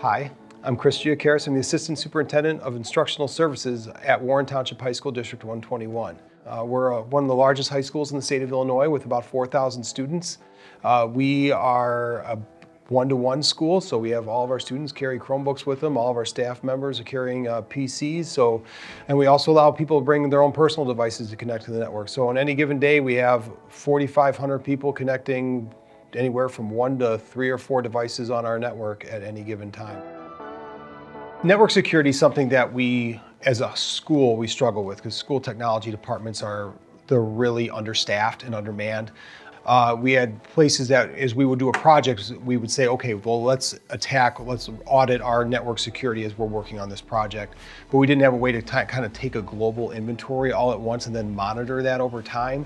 Hi, I'm Chris Geocaris. I'm the Assistant Superintendent of Instructional Services at Warren Township High School District 121. We're one of the largest high schools in the state of Illinois with about 4,000 students. We are a one-to-one school, so we have all of our students carry Chromebooks with them. All of our staff members are carrying PCs. And we also allow people to bring their own personal devices to connect to the network. So on any given day, we have 4,500 people connecting anywhere from 1 to 3 or 4 devices on our network at any given time. Network security is something that we, as a school, we struggle with because school technology departments they're really understaffed and undermanned. We had places that, as we would do a project, we would say, okay, well, let's audit our network security as we're working on this project. But we didn't have a way to kind of take a global inventory all at once and then monitor that over time.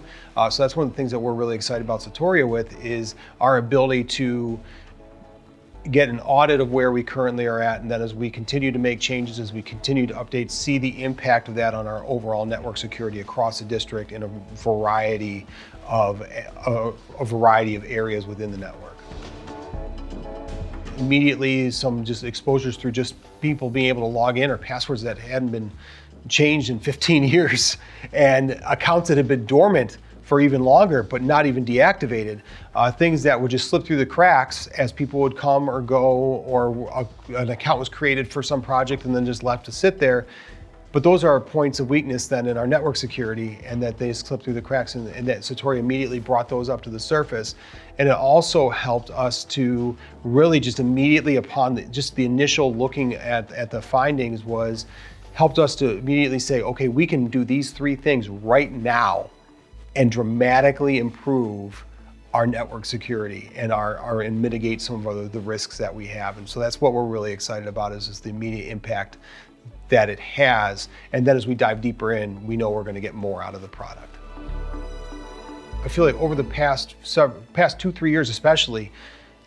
So that's one of the things that we're really excited about Satoria with is our ability to get an audit of where we currently are at, and then as we continue to make changes, as we continue to update, see the impact of that on our overall network security across the district in a variety of areas within the network. Immediately, some just exposures through just people being able to log in or passwords that hadn't been changed in 15 years and accounts that had been dormant for even longer, but not even deactivated. Things that would just slip through the cracks as people would come or go, or an account was created for some project and then just left to sit there. But those are points of weakness then in our network security, and that they slip through the cracks, and that Satoria immediately brought those up to the surface. And it also helped us to really just immediately upon the initial looking at the findings helped us to immediately say, okay, we can do these 3 things right now and dramatically improve our network security and mitigate some of the risks that we have. And so that's what we're really excited about is the immediate impact that it has. And then as we dive deeper in, we know we're going to get more out of the product. I feel like over the past 2-3 years especially,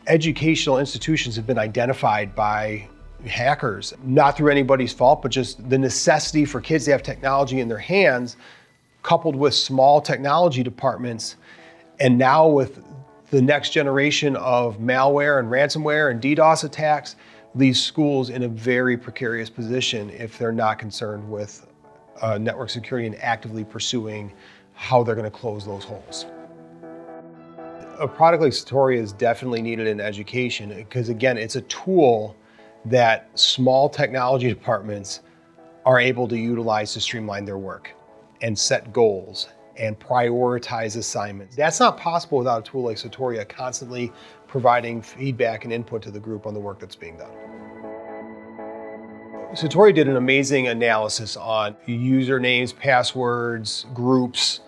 educational institutions have been identified by hackers, not through anybody's fault, but just the necessity for kids to have technology in their hands, coupled with small technology departments, and now with the next generation of malware and ransomware and DDoS attacks, leaves schools in a very precarious position if they're not concerned with network security and actively pursuing how they're going to close those holes. A product like Satoria is definitely needed in education because, again, it's a tool that small technology departments are able to utilize to streamline their work and set goals and prioritize assignments. That's not possible without a tool like Satoria constantly providing feedback and input to the group on the work that's being done. Satoria did an amazing analysis on usernames, passwords, groups,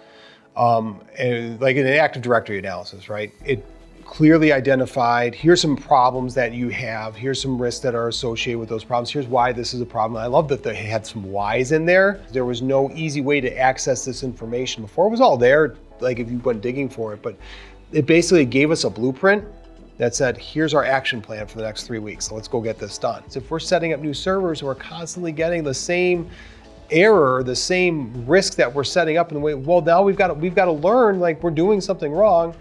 and like an Active Directory analysis, right? It clearly identified, here's some problems that you have, here's some risks that are associated with those problems, here's why this is a problem. I love that they had some whys in there. There was no easy way to access this information before. It was all there, like if you went digging for it, but it basically gave us a blueprint that said, here's our action plan for the next 3 weeks, so let's go get this done. So if we're setting up new servers and we're constantly getting the same error, the same risk that we're setting up in the way, well, now we've got to learn, like we're doing something wrong.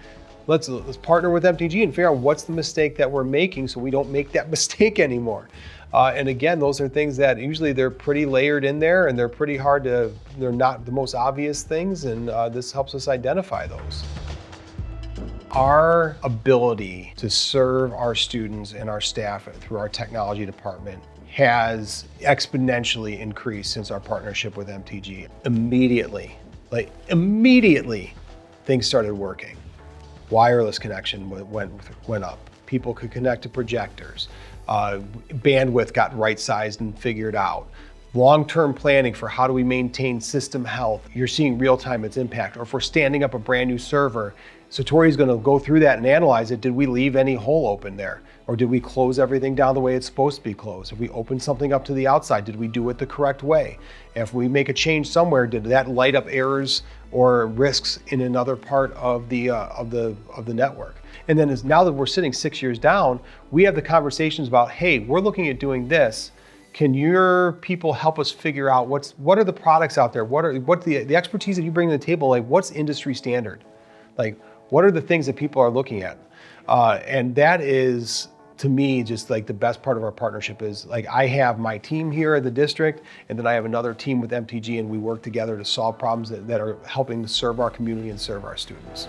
Let's partner with MTG and figure out what's the mistake that we're making so we don't make that mistake anymore. And again, those are things that usually they're pretty layered in there and they're pretty hard they're not the most obvious things, and this helps us identify those. Our ability to serve our students and our staff through our technology department has exponentially increased since our partnership with MTG. Immediately, things started working. Wireless connection went up. People could connect to projectors. Bandwidth got right-sized and figured out. Long-term planning for how do we maintain system health. You're seeing real-time its impact. Or if we're standing up a brand new server, Satoria is going to go through that and analyze it. Did we leave any hole open there? Or did we close everything down the way it's supposed to be closed? If we open something up to the outside, did we do it the correct way? If we make a change somewhere, did that light up errors or risks in another part of the network? And then now that we're sitting 6 years down, we have the conversations about, hey, we're looking at doing this. Can your people help us figure out what are the products out there? What's the expertise that you bring to the table? Like, what's industry standard? Like, what are the things that people are looking at? And that is to me, just like the best part of our partnership is like I have my team here at the district, and then I have another team with MTG, and we work together to solve problems that are helping to serve our community and serve our students.